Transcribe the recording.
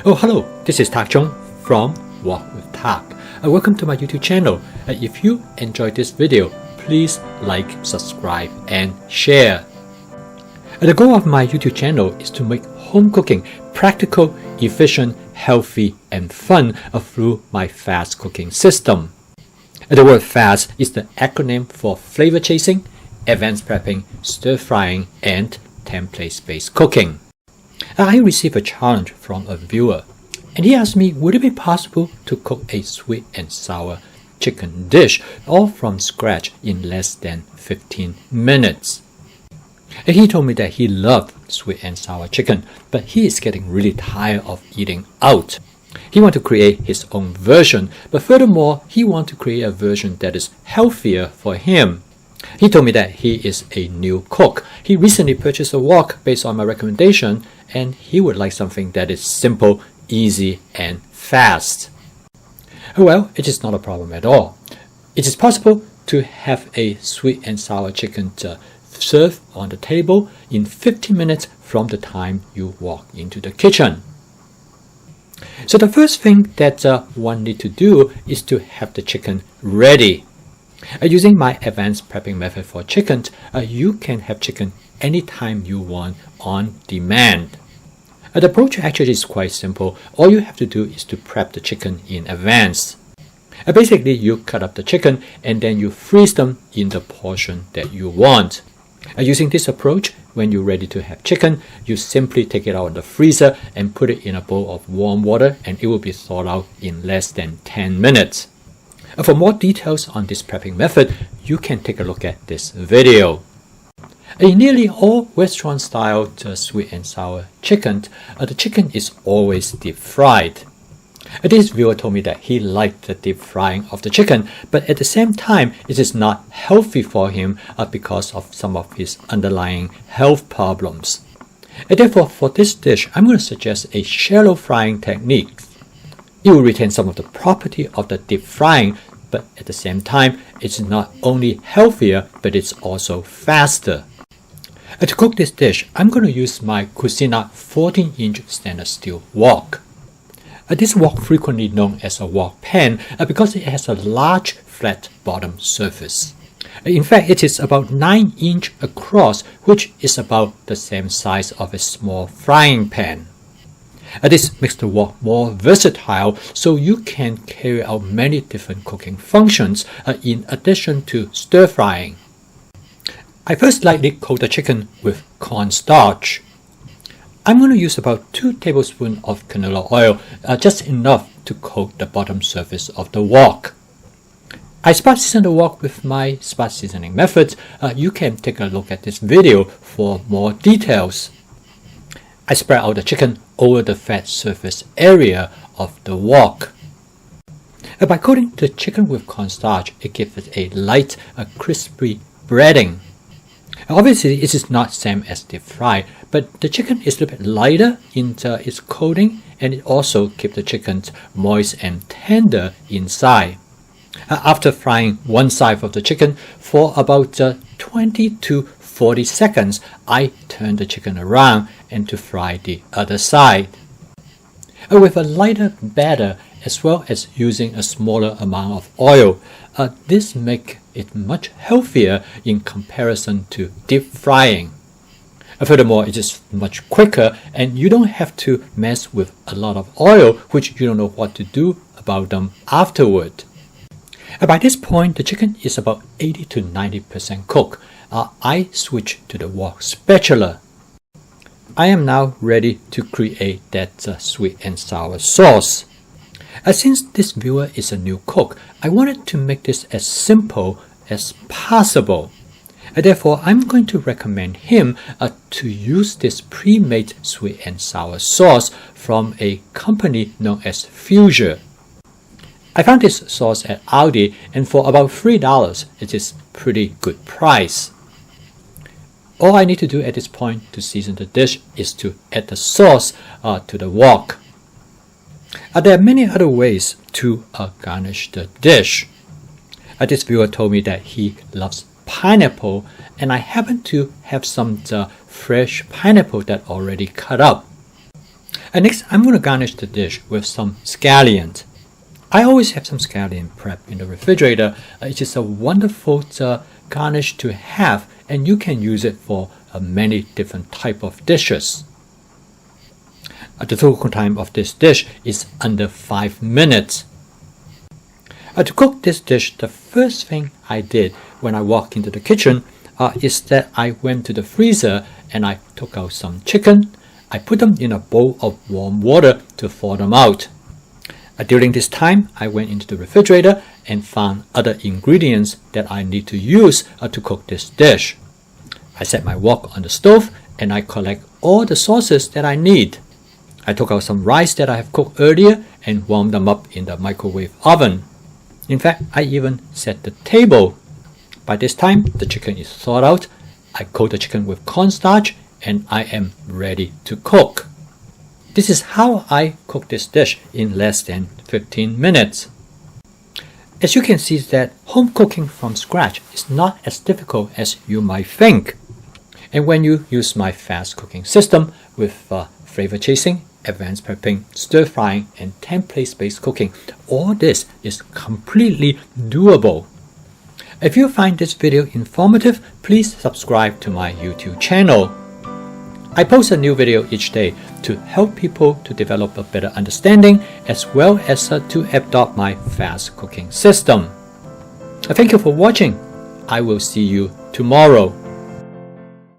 Oh, hello, this is Tak Chung from Walk with Tak. Welcome to my YouTube channel. If you enjoyed this video, please like, subscribe, and share. The goal of my YouTube channel is to make home cooking practical, efficient, healthy, and fun through my fast cooking system. The word fast is the acronym for flavor chasing, advanced prepping, stir frying, and template-based cooking. I received a challenge from a viewer, and he asked me, would it be possible to cook a sweet and sour chicken dish all from scratch in less than 15 minutes? And he told me that he loved sweet and sour chicken, but he is getting really tired of eating out. He wants to create his own version, but furthermore, he wants to create a version that is healthier for him. He told me that he is a new cook. He recently purchased a wok based on my recommendation, and he would like something that is simple, easy, and fast. Well, it is not a problem at all. It is possible to have a sweet and sour chicken served on the table in 15 minutes from the time you walk into the kitchen. So the first thing that one needs to do is to have the chicken ready. Using my advanced prepping method for chicken, you can have chicken anytime you want on demand. The approach actually is quite simple. All you have to do is to prep the chicken in advance. Basically, you cut up the chicken and then you freeze them in the portion that you want. Using this approach, when you're ready to have chicken, you simply take it out of the freezer and put it in a bowl of warm water, and it will be thawed out in less than 10 minutes. For more details on this prepping method, you can take a look at this video. In nearly all restaurant-style sweet and sour chicken, the chicken is always deep fried. This viewer told me that he liked the deep frying of the chicken, but at the same time, it is not healthy for him because of some of his underlying health problems. And therefore, for this dish, I'm going to suggest a shallow frying technique. It will retain some of the property of the deep frying, but at the same time, it's not only healthier, but it's also faster. To cook this dish, I'm going to use my Cucina 14-inch stainless steel wok. This wok frequently known as a wok pan because it has a large flat bottom surface. In fact, it is about 9 inches across, which is about the same size of a small frying pan. This makes the wok more versatile, so you can carry out many different cooking functions in addition to stir frying. I first lightly coat the chicken with cornstarch. I'm going to use about 2 tablespoons of canola oil, just enough to coat the bottom surface of the wok. I spot season the wok with my spot seasoning method. You can take a look at this video for more details. I spread out the chicken over the fat surface area of the wok. By coating the chicken with cornstarch, it gives it a light, crispy breading. Obviously, it is not same as deep fry, but the chicken is a little bit lighter in its coating, and it also keeps the chicken moist and tender inside. After frying one side of the chicken for about 20 to 40 seconds, I turn the chicken around and to fry the other side. With a lighter batter as well as using a smaller amount of oil, this makes it much healthier in comparison to deep frying. Furthermore, it is much quicker and you don't have to mess with a lot of oil, which you don't know what to do about them afterward. By this point, the chicken is about 80 to 90% cooked. I switch to the wok spatula. I am now ready to create that sweet and sour sauce. Since this viewer is a new cook, I wanted to make this as simple as possible. Therefore, I'm going to recommend him to use this pre-made sweet and sour sauce from a company known as Fusia. I found this sauce at Aldi, and for about $3, it is pretty good price. All I need to do at this point to season the dish is to add the sauce to the wok. There are many other ways to garnish the dish. This viewer told me that he loves pineapple, and I happen to have some fresh pineapple that already cut up. And next, I'm going to garnish the dish with some scallions. I always have some scallion prep in the refrigerator. It is a wonderful garnish to have, and you can use it for many different type of dishes. The total time of this dish is under 5 minutes. To cook this dish, the first thing I did when I walked into the kitchen is that I went to the freezer and I took out some chicken. I put them in a bowl of warm water to thaw them out. During this time, I went into the refrigerator and found other ingredients that I need to use to cook this dish. I set my wok on the stove and I collect all the sauces that I need. I took out some rice that I have cooked earlier and warmed them up in the microwave oven. In fact, I even set the table. By this time, the chicken is thawed out. I coat the chicken with cornstarch and I am ready to cook. This is how I cook this dish in less than 15 minutes. As you can see that home cooking from scratch is not as difficult as you might think. And when you use my fast cooking system with flavor chasing, advanced prepping, stir frying, and template-based cooking, all this is completely doable. If you find this video informative, please subscribe to my YouTube channel. I post a new video each day to help people to develop a better understanding as well as to adopt my fast cooking system. Thank you for watching. I will see you tomorrow.